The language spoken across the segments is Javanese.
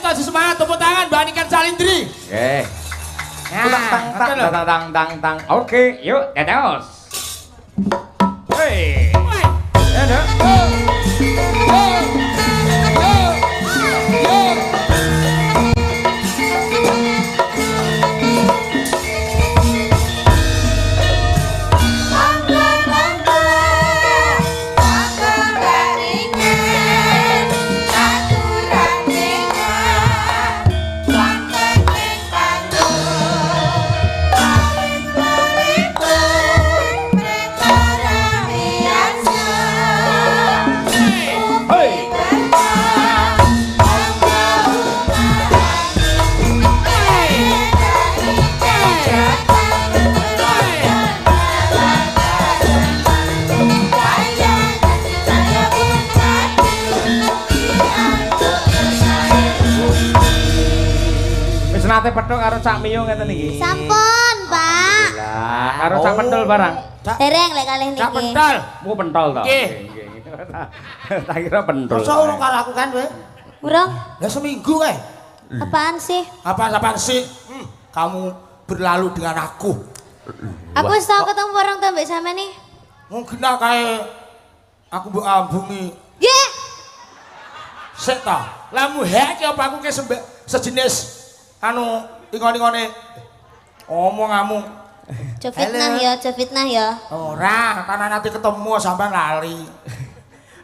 masih semangat tepuk tangan Mbak Niken Salindri. Oke. Tang. Oke, yuk, terus. Hei. Ada. Nate petuk karo Cak Miyo ngeten iki. Sampun, Pak. Lah, karo Cak Pentol barang. Dereng lek kalih niki. Cak Pentol. Mu pentol to. Nggih. Tak kira pentol. Masa urung karo aku kan kowe? Urung? Lah seminggu kae. Apaan sih? Apaan sih? Kamu berlalu dengan aku. Aku wis tau ketemu bareng to mbek sampean nih. Mungkin kae aku mbok ambungi. Ye. Sik ta. Lamu hek apa aku ke sejenis anu ingone omonganmu. Coba fitnah ya. Ora, karena nanti ketemu sampean lali.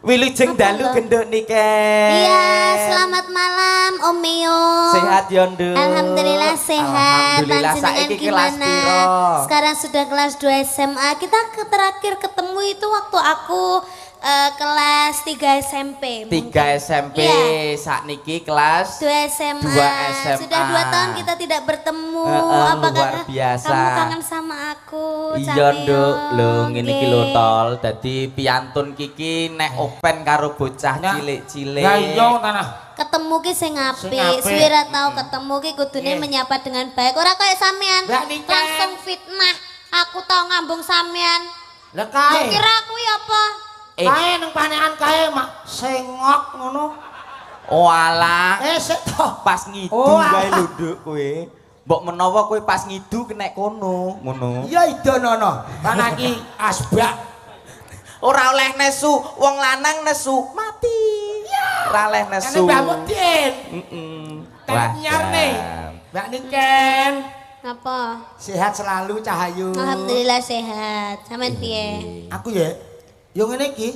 Wilujeng dalu genduk Niken. Iya, selamat malam Om Mio. Sehat ya, Nduk? Alhamdulillah sehat. Alhamdulillah, Panjenengan saiki kelas gimana? piro? Sekarang sudah kelas 2 SMA. Kita terakhir ketemu itu waktu aku kelas 3 SMP. 3 SMP, Iya. sakniki kelas 2 SMA. 2 SMA. Sudah 2 tahun kita tidak bertemu. Luar biasa. Kamu kangen sama aku? Iya, Cak Nduk. Mio? Lho, ngene iki Nggih. lho tol. Dadi piantun kiki nek open karo bocah cilik-cilik. Ya iya tanah. Ketemu ki sing apik, Sing apik. suwe ra tau ketemu ki kudune Nggih. menyapa dengan baik. Ora kaya sampean Mbak Niken. langsung fitnah. Aku tau ngambung sampean. Lah kae. Kira aku ya apa? Kae nang panekan kae mak sengok ngono. Oh alah, Sik to. pas ngidu Oh, wae alah. lho, Nduk kowe. Mbok menawa kowe pas ngidu kenek kono, ngono. Iya idonono. Kan iki asbak. Ora oleh nesu, wong lanang nesu mati. Ora oleh Kan nesu. Mbak Mudin. Wah, Nyar nih. Mbak Niken. Apa? Sehat selalu Cahayu. Alhamdulillah sehat. Sampean piye? Aku ya. Yo ngene iki.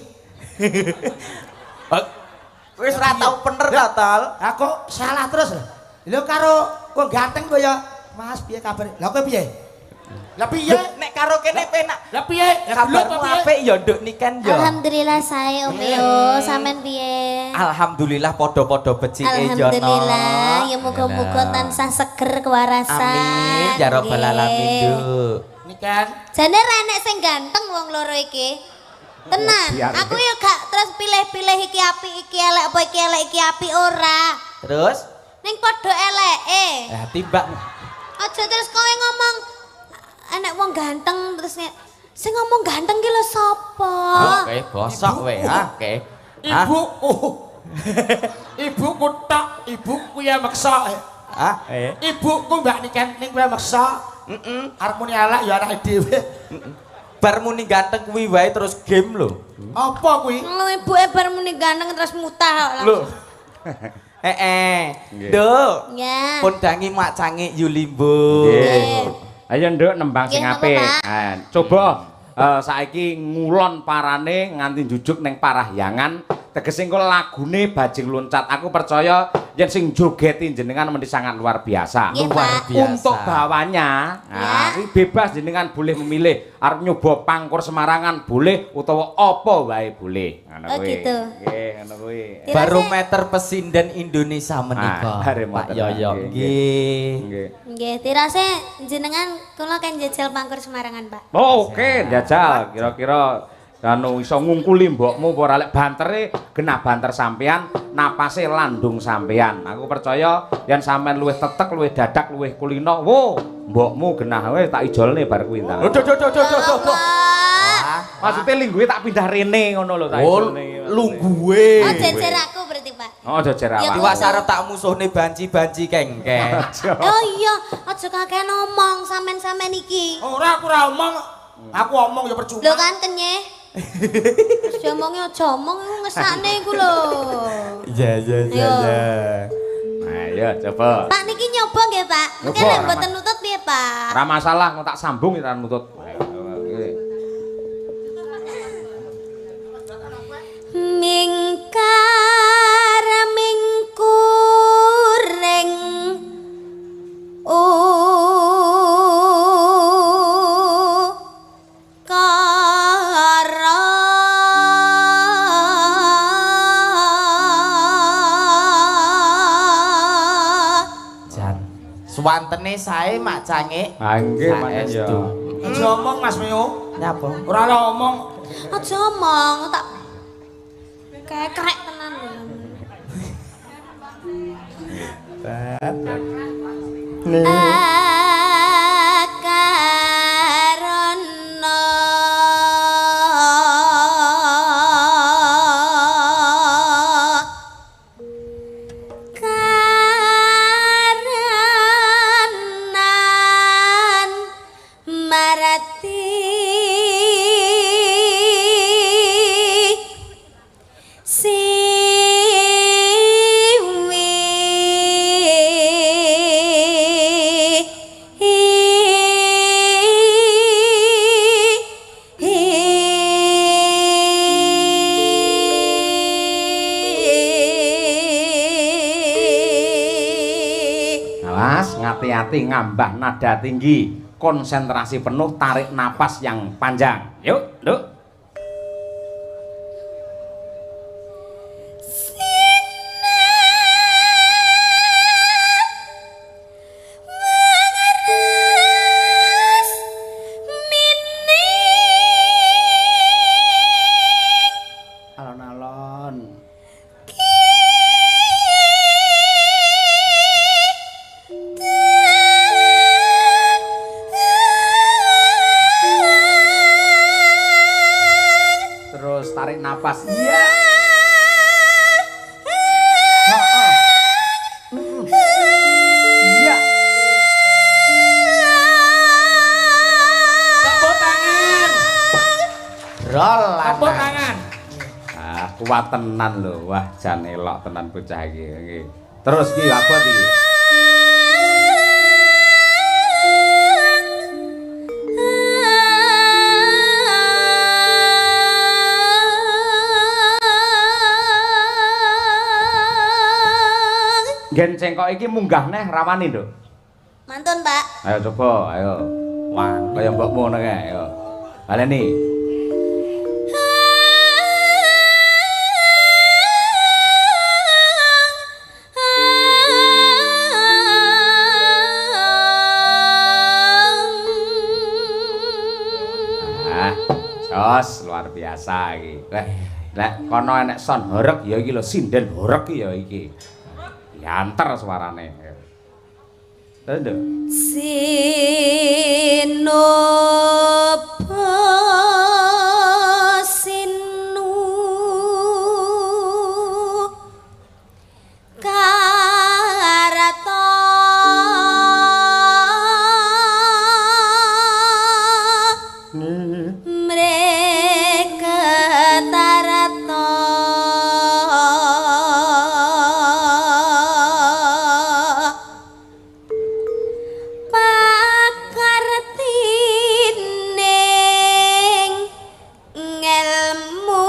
Wis ora tau bener ta, Tol? Aku salah terus lho. Lho karo wong ganteng kaya Mas piye kabar? Lah kowe piye? Lah piye? Nek karo kene penak. Lah piye? Kabarmu apik ya, Nduk Niken ya. Alhamdulillah saya Om Mio. Sampean piye? Alhamdulillah padha-padha becike ya. Alhamdulillah. Ya muga-muga tansah seger kewarasan. Amin ya rabbal alamin, Nggih. Nduk. Niken. Jane renek sing ganteng wong loro iki. Tenan, aku ya gak terus pilih-pilih iki apik iki elek apa iki elek iki apik ora. Terus? Ning padha eleke. Timbang. Aja terus kowe ngomong enek wong ganteng terus sing ngomong ganteng ki lho sapa? Oke, bosok kowe, ha, oke. Ibu. Ibuku tok, ibuku ya maksa. Hah? Ibuku Mbak Niken ning kowe maksa. Arep muni elek ya anake dhewe. Bar muni ganteng kuwi wae terus game lho. Apa kuwi? Lu ibuke bar muni ganteng terus mutah kok. Lho. Nduk. Ya. Pun dangi mak cangik Yulimbo. Nggih. Ayo Nduk nembang sing Nggih, apik. napa, Pak? Ah, coba saiki ngulon parane nganti njujuk ning parahyangan tegese engko lagune Bajing Loncat. Aku percaya yen sing jogeti jenengan mesti sangat luar biasa. Nggih, Luar Pak. biasa. Untuk bawahnya, nah, ini bebas jenengan boleh memilih arep nyoba pangkur Semarangan boleh utawa apa wae boleh. Ngono Oh, kuwi. gitu. Nggih, ngono kuwi. Kira Barometer pesinden Indonesia menika. Ah, barometer. Pak Yoyo. Nggih, Nggih. Nggih. Nggih, tirase jenengan kula kan jajal pangkur Semarangan, Pak. Oh, oke, jajal. Kira-kira anu iso ngungkuli mbokmu apa ora lek bantere genah banter sampean, napase landung sampean. Aku percaya yen sampean luwih tetek, luwih dadak, luwih kulino, wo, mbokmu genah wae tak ijolne bar kuwi ta. Maksudnya lingguhe tak pindah rene ngono lho tak Oh, ijolne. lungguhe. Oh, jejer aku berarti, Pak. Oh, aja jerawat. Ya, Iwak sarep tak musuhne banci-banci kengkeng. Oh iya, aja kakek ngomong sampean-sampean iki. Ora aku ora omong. Aku omong ya percuma. Lho kan kenyeh. Wis omongnya aja omong iku ngesakne iku lho. Iya. Ayo coba. Pak niki nyoba nggih, Pak? Mungkin nek mboten nutut piye, Pak? Ora masalah, engko tak sambung ora nutut. Ayo. Mingkar mingkuring kara Jan. Suwantene sae Mak Cange. Ha nggih pancen ya. Aja omong Mas Mio. Nyapa? Ora lah omong. aja omong tak kekrek tenan lho. Akarana karanan marati Awas, ngati-hati ngambah nada tinggi, konsentrasi penuh, tarik napas yang panjang. Yuk, Nduk. Alon-alon. Terus tarik napas. Iya. Iya. Tepuk tangan. Rol Tepuk tangan. Ah, kuat tenan lho. Wah, jan elok tenan bocah iki. Nggih. Terus iki abot iki. Gen cengkok iki munggah neh rawani, Nduk. Mantun, Pak. Ayo coba, ayo. Wah, kaya mbokmu ngono kae, ayo. Baleni. Ah, jos luar biasa iki. Lek kono enek son horeg ya iki lho sinden horeg ya iki. Yanter suarane. Tende. Sinopo sinu karata mreka tarata pakartining ngelmu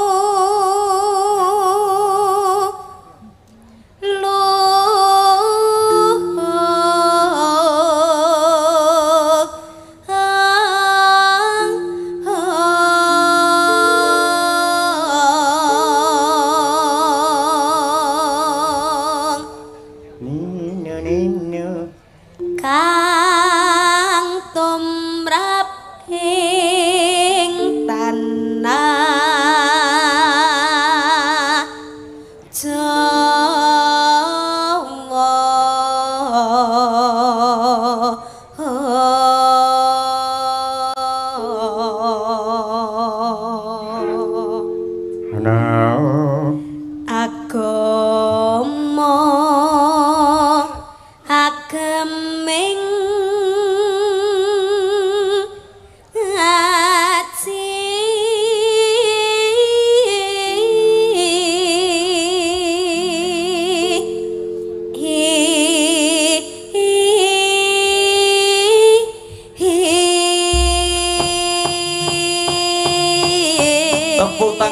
kang tumrap ing tanah Jawa. Ana Agama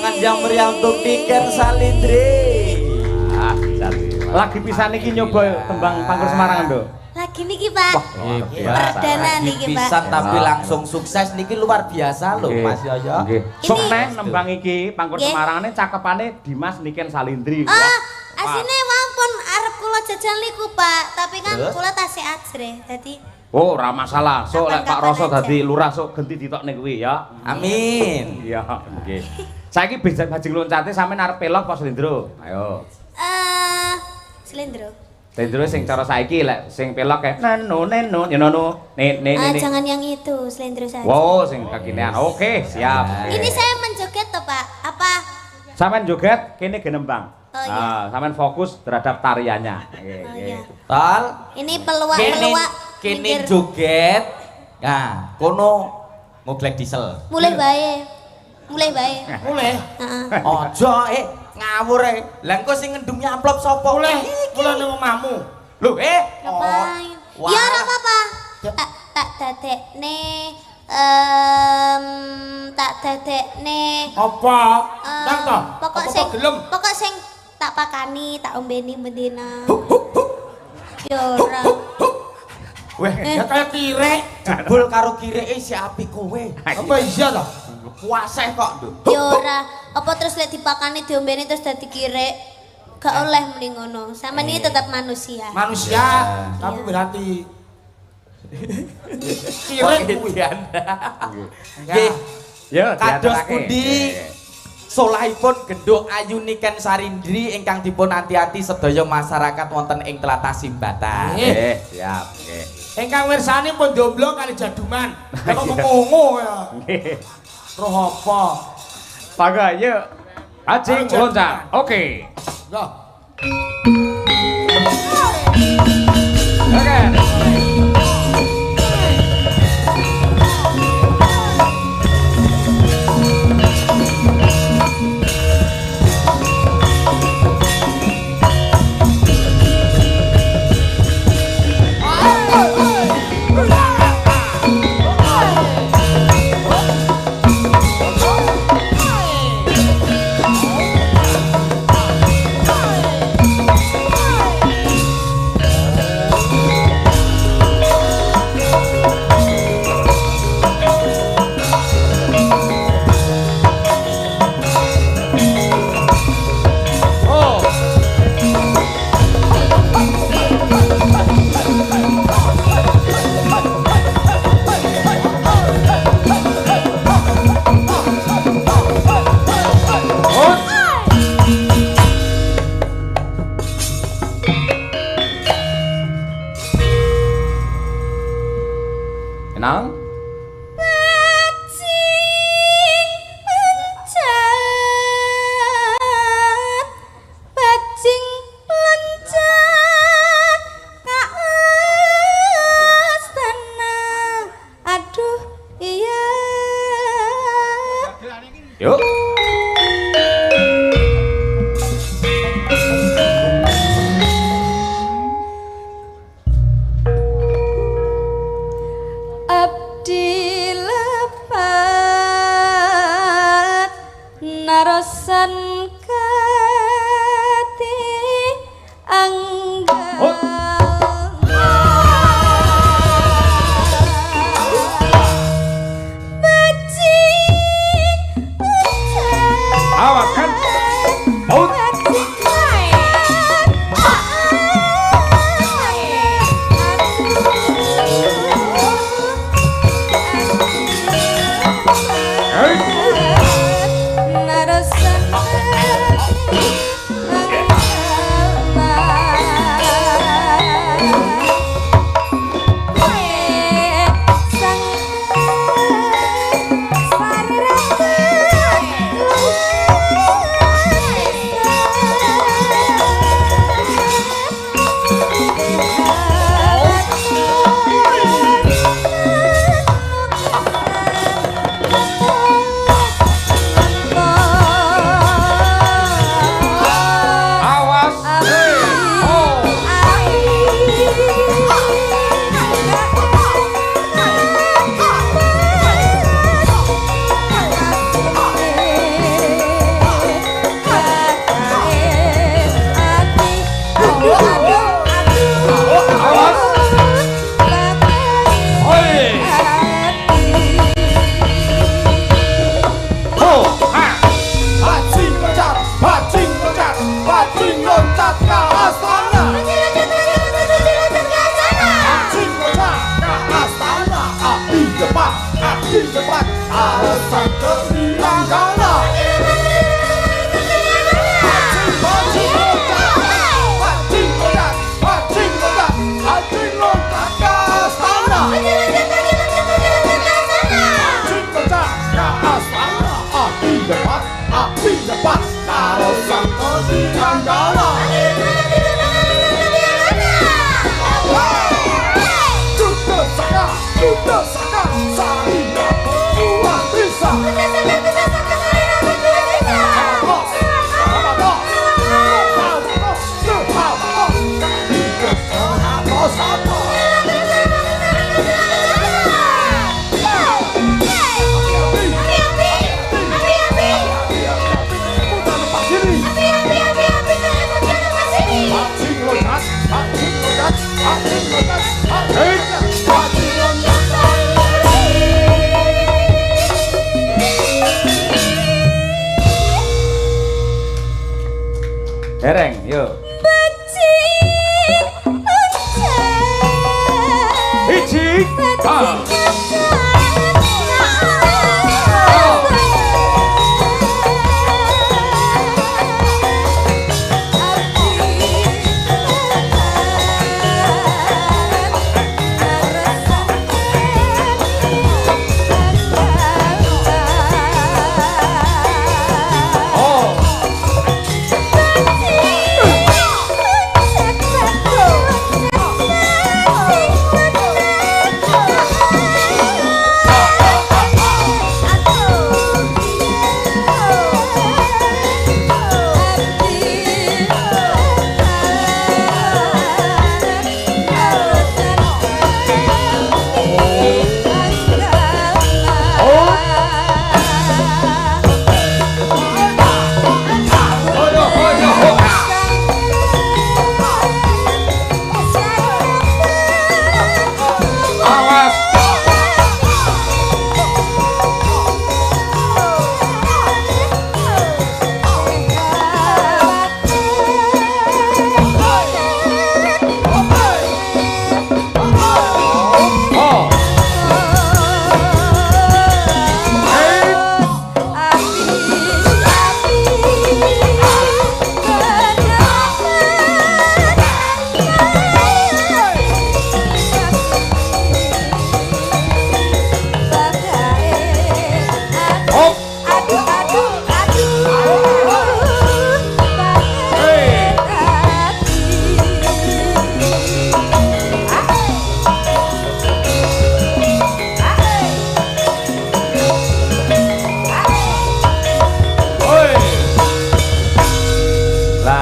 tangan yang meriah untuk Niken Salindri. Ah, lagi pisan iki nyoba tembang Pangkur Semarang, Nduk. Lagi niki, Pak. Perdana niki, Pak. Pisan tapi langsung sukses niki luar biasa loh, Mas Yoyo. Nggih. Sok neh nembang iki Pangkur Semarangane cakepane Dimas Niken Salindri. Asine wampun arep kula jajan niku, Pak. Tapi kan kula tasih ajrih. Dadi Oh, ora masalah. Sok lek Pak Roso Kapan-kapan dadi lurah sok genti ditokne kuwi ya. Amin. Iya, nggih. Saiki bajing loncate sampean arep pelok apa Slendro? Ayo. Slendro. Slendro sing cara saiki lek sing pelok kayak nano neno neno ne. Jangan yang itu, Slendro saja. Wow, sing kekinean. Oke, siap. Ini saya menjoget toh, Pak. Apa? Sampean joget kene genembang. Oh, iya. Sampean fokus terhadap tariannya. Oh iya. Tol. Ini peluak-peluak Kene joget. Nah, kono ngoglek diesel. mulai bae. Mulai bae. Mulai. Heeh. Ojo ngawur Lah engko sing ngendum amplop sapa? Mulai. Mulai nang omahmu. Lho Ngapain? Wah. Ya ora apa-apa. Tak dadekne tak dadekne Apa? Nang to? Pokok sing tak pakani, tak ombeni bendina. Yo ora. Weh, ya kaya kirek. Jebul karo kireke si apik kowe. Apa iya to? Puaseh kok, Nduk. Yo ora. Apa terus lek dipakani diombeni terus dadi kirek? Gak oleh mending ngono. Sampeyan ini tetap manusia. Manusia, tapi berarti kirek kuwi. Nggih. Ya, Kados pundi solahipun genduk Ayu Niken Salindri ingkang dipun anti-anti sedaya masyarakat wonten ing tlatah Simbatan. Nggih, siap, nggih. Engkang mirsani pun jomblo kali jaduman. Kok ngomongo ya. Nggih. Roh apa? Paga, yuk. Ajing loncat. Oke. Yo. Oke. Kenal? Yuk.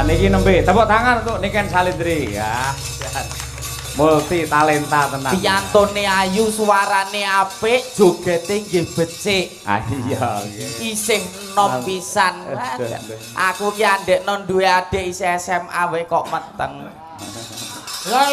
Niki nembe tepuk tangan untuk Niken Salindri ya. Multi talenta tenan. Piyantone ayu, suarane apik, jogete nggih becik. Ah iya nggih. Isih enom pisan. Aku ki andekno duwe adik isih SMA wae kok meteng. Lah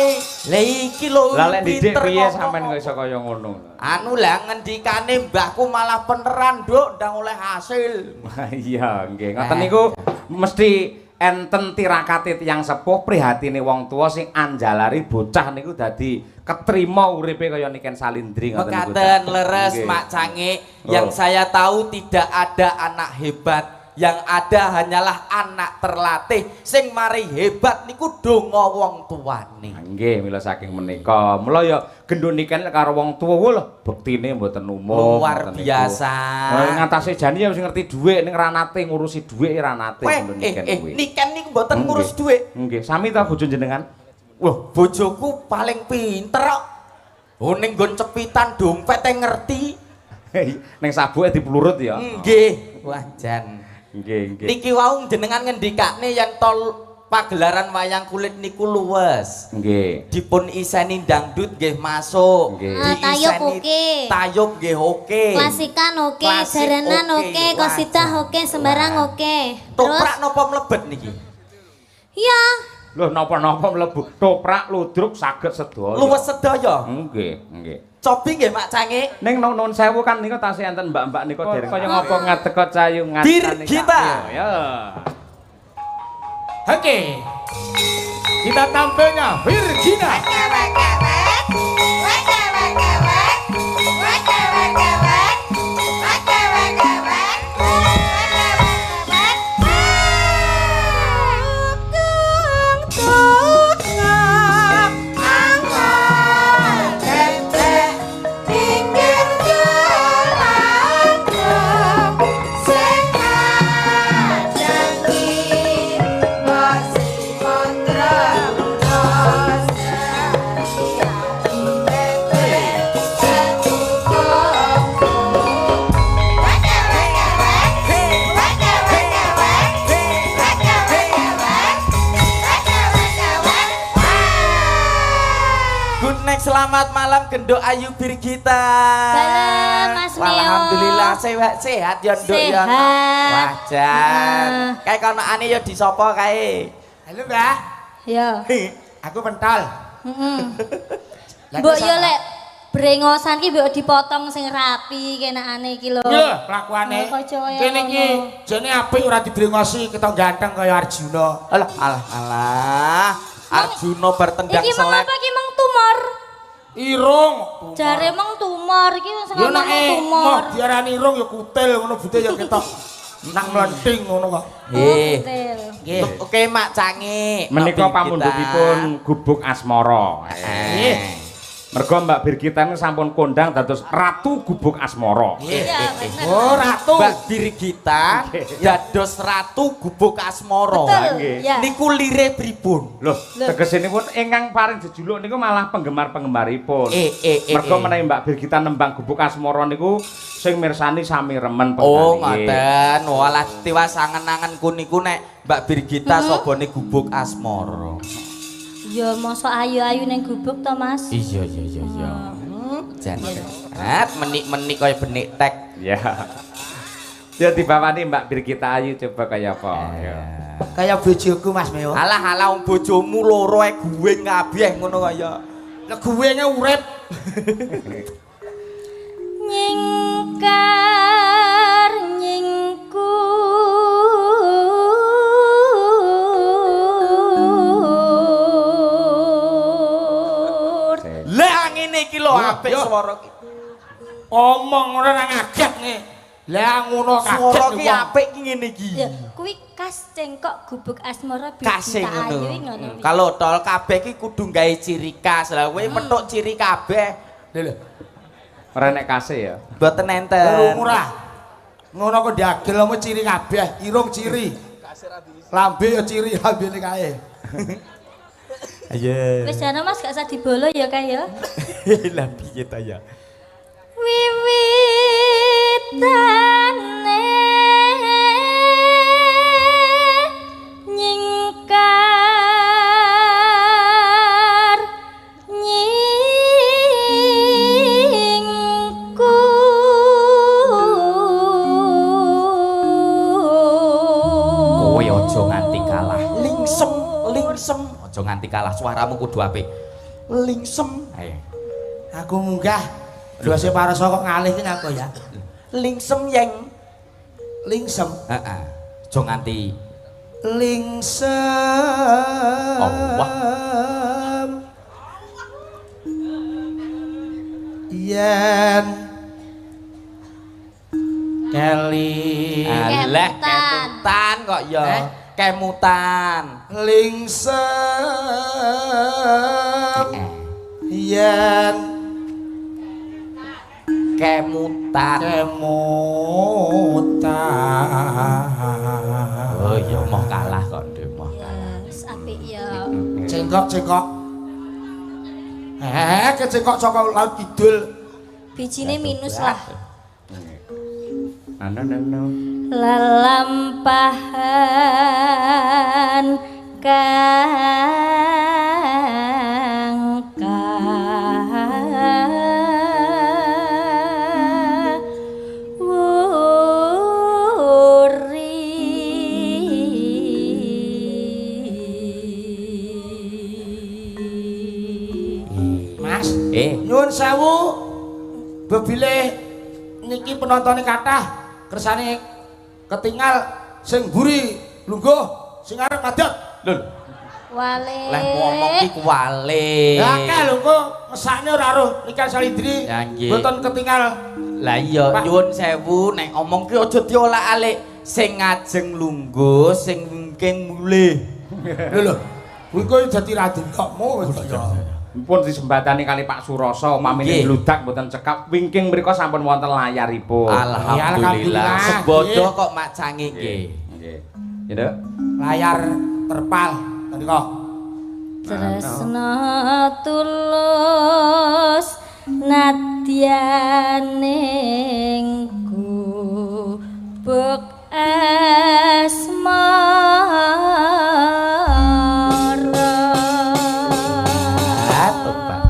iki lho lah lek didik piye sampean kok iso kaya ngono. Anu lah ngendikane mbahku malah beneran nduk ndang oleh hasil. Iya nggih ngoten niku mesti enten tirakate tiyang sepuh prihatine wong tuwa sing anjalari bocah niku dadi ketrima uripe kaya Niken Salindri ngoten niku. Mekaten leres Mak Cange, yang saya tahu tidak ada anak hebat, yang ada hanyalah anak terlatih sing mari hebat niku donga wong tuane. Nggih mila saking menika. Mula ya gendho Niken karo wong tuwa lho bektine mboten umum. Luar biasa. Ngatasi jane ya wis ngerti dhuwit ning ranate ngurusi dhuwit ranate gendho Niken kuwi. Niken niku mboten ngurus dhuwit. Nggih, sami ta bojo jenengan? Wah, bojoku paling pinter kok. Oh ning nggon cepitan dompet ngerti. Ning sabuke dipelurut ya. Nggih, wajan. Nggih, nggih. Niki wau jenengan ngendikane yen tol pagelaran wayang kulit niku luwes. Nggih. Dipun iseni dangdut nggih masuk. Tayub oke. Tayub nggih oke. Klasikan oke, jaranan oke, qasidah oke, sembarang oke. Toprak napa mlebet niki? Ya. Loh napa-napa mlebu. Toprak ludruk saged sedaya. Luwes sedaya. Nggih, nggih. Cobi nggih Mak Cange. Ning nuwun sewu kan niku tasih enten mbak-mbak niku dereng kaya ngapa ngateka cayu ngatane. Kita. Ya. Oke. Kita tampilnya Virgina. Selamat malam Gendho Ayu Birgita. Salam Mas Mio. Alhamdulillah sehat ya Nduk ya. Wajan. Kae konokane ya disapa kae? Halo Mbah. Ya. Aku pentol. Heeh. Mbok yo lek brengosan ki mbok dipotong sing rapi kenakane iki lho. Lho, kelakuane. Kene iki jane apik ora dibrengosi ketok ganteng kaya Arjuna. Alah. Arjuna bertendang iki selek. Iki mang tumor. Irung. Jare mong tumor iki wis Ya ngomong nek tumor. diarani irung ya kutil ngono bude ya ketok. Nang mlenting ngono kok. Kutil. Nggih. Oke Mak Cangi. Menika pamundhutipun Gubuk Asmara. Nggih. Mergo Mbak Birgita ini sampun kondang dados Ratu Gubuk Asmara. Iya, bener. Oh, ratu. Mbak Birgita dados Ratu Gubuk Asmara. Betul. Ya. Niku lire pripun? Loh, tegesinipun ingkang paring jejuluk niku malah penggemar-penggemaripun. Mergo menawi Mbak Birgita nembang Gubuk Asmara niku sing mirsani sami remen Oh, penggalih. ngoten. Walah tiwas angen-angenku niku nek Mbak Birgita sobone Gubuk Asmara. Ya mosok ayu-ayu ning gubuk to, Mas. Iya. Jan. Menik-menik kaya benik tek. Ya. Ya dibawani Mbak Birgita Ayu coba kaya apa. Ya. Kayak bojoku Mas Meo. Alah wong bojomu loro ae guwing kabeh ngono kaya. Lah guwenge urip. Nyingkar nyingku Lah ngene iki lho apik Yo. swara ki. Omong ora nang agak nih. Lah ngono Swara kaget ki apik ki ngene iki. ya kuwi kas cengkok gubuk asmara Kasih Birgita ngono. Ayu ngono. Kalau tol kabeh ki kudu gawe ciri khas. Lah kowe petuk ciri kabeh. Lho. Ora nek kasih ya. Mboten enten. Irung ora. Ngono kok diagel omo ciri kabeh, irung ciri. Lambe ya ciri lambene kae. Ayo. Wis jane Mas gak usah dibolo ya kae ya. Lah piye ta ya? Wiwitane nyingkar nyingku Kowe aja nganti kalah. Lingsem. Aja nganti kalah. Suaramu kudu apik. Lingsem. Ayo. Aku munggah. Dose paraso kok ngalih ki aku ya. Lingsem yang. Lingsem. Heeh. Aja nganti Lingsem. Allah. Yen Keli Alah kemutan kok ya. Kemutan. Lingsem Yen Kemutan. Kemutan Oh ya mau kalah kok Nduk, mau kalah. Wis apik ya. Cengkok kecengkok saka laut kidul Bijine minus lah. Ano. Lelampahan kang Mas Eh, nyuwun sewu bebile niki penontonnya kathah kersane ketinggal sing mburi lungguh sing arep ngadeg Lho, wale. leh ngomong ki kuwale. ya akeh lho kok ngesakne ora roh nikah salindri Ya, nggih. mboten ketinggal Lah iya Pak. nyuwun sewu nek omong ki aja diolak-alik. Sing ngajeng lungguh, sing wingking mulih. lho kuwi kok dadi raden kokmu wis ya pun disembatani kali Pak Suroso mamine Nggih. bludak mboten cekap wingking mriku sampun wonten layaripun. Alhamdulillah. Alhamdulillah. Sebodo kok Mak Cangi ki. Nggih. Ya, Nduk. layar terpal tadi kok Tresna tulus nadyaning gubuk asmara. Tobat.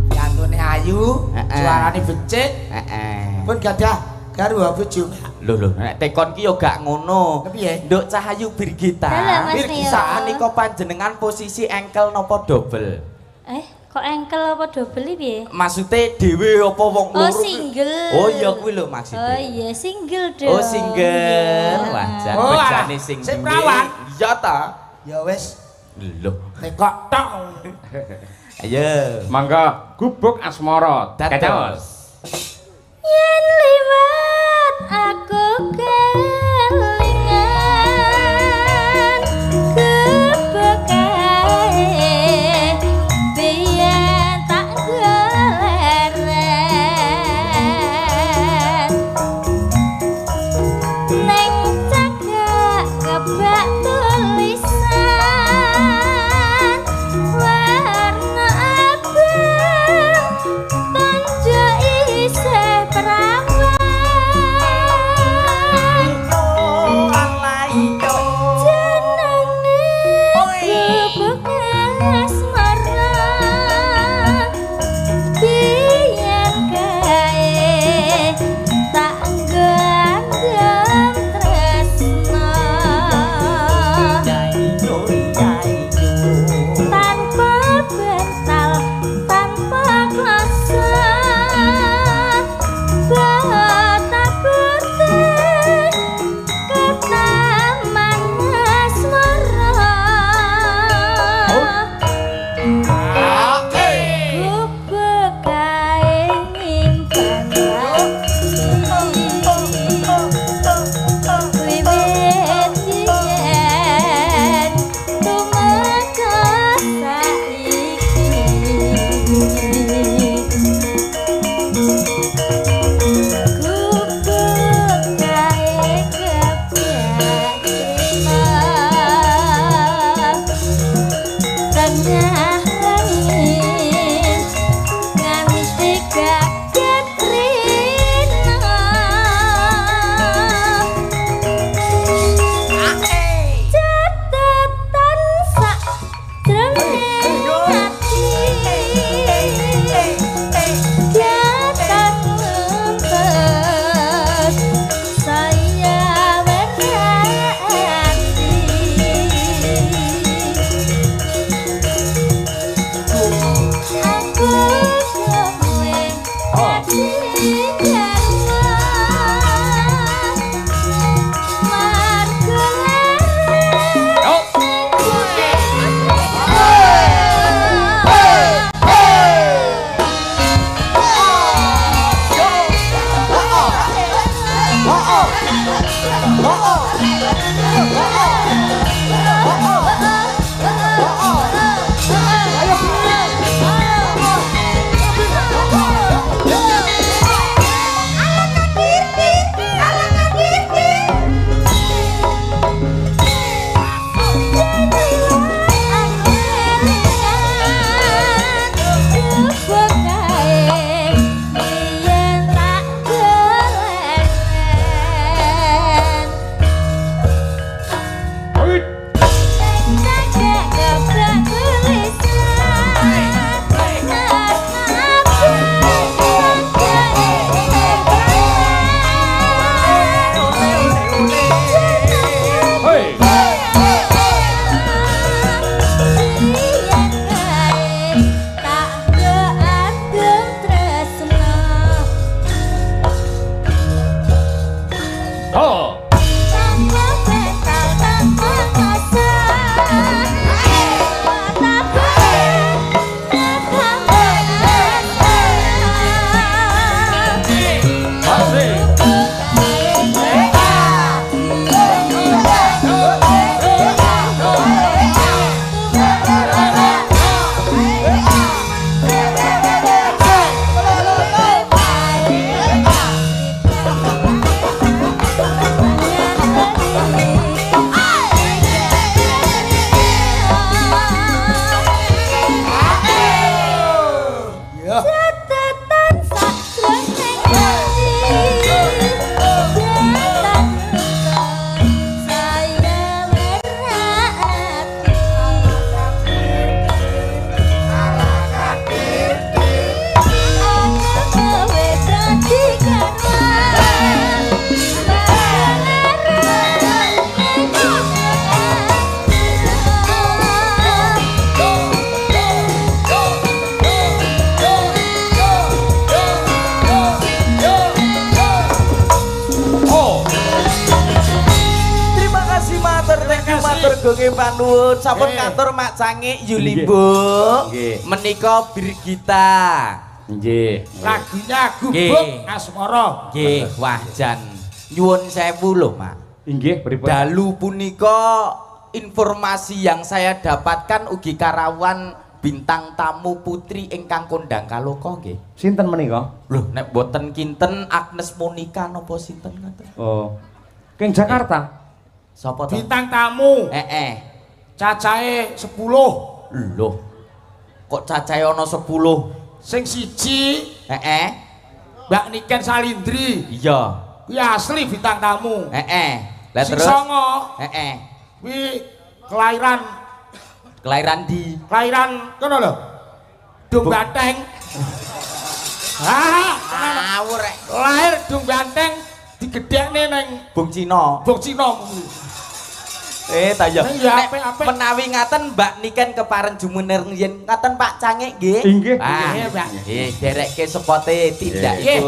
yantune ayu suarane becik Heeh. pun gadah garwa bojo Lho nek tekon ki yo gak ngono. Kepiye? Nduk Cahayu Birgita. Dalah, Mas Birgita Nio. menika panjenengan posisi engkel napa double? Kok engkel apa double piye? Maksude dhewe apa wong Oh loro? single. Oh iya kuwi lho maksudnya. Oh iya single dong. Oh single. Wajar Oh, bejane alah, sing sing duwe. perawan. Iya ta? ya wis Loh, tekok tok. ayo. Mangga gubuk asmara Dados. Yen liwat aku kelingan kebekae biyen tak geleren ning cagak kebak tulisan warna abang tonjoi agunge panuwun sampun kantor Mak Cangik Yuli Mbok. Nggih. Menika Birgita. Nggih. Laginya gubuk asmara. Nggih, wajan. Nyuwun sewu lho, Mak. Inggih, pripun? Dalu punika informasi yang saya dapatkan ugi karawan bintang tamu putri ingkang kondang kaloka nggih. Sinten menika? Lho, nek boten kinten Agnes Monica napa sinten ngoten? Oh. King Jakarta. Sapa to? Bintang tamu. Cacahe 10. Lho. Kok cacahe ana 10? Sing siji Mbak Niken Salindri. Iya. Kuwi asli bintang tamu. Lah Sing terus? songo. Kuwi kelahiran kono lho. Dung Banteng. Ngawur rek. Lahir Dung Banteng digedhekne ning Bung Cina. Bung Cina. Ta ya. Iya, Nek apik-apik. menawi ngaten Mbak Niken keparen jumeneng yen ngaten Pak Cangik nggih. Inggih. Ah, Nggih, Mbak. nggih, derekke sepote tindak Nggih. ibu.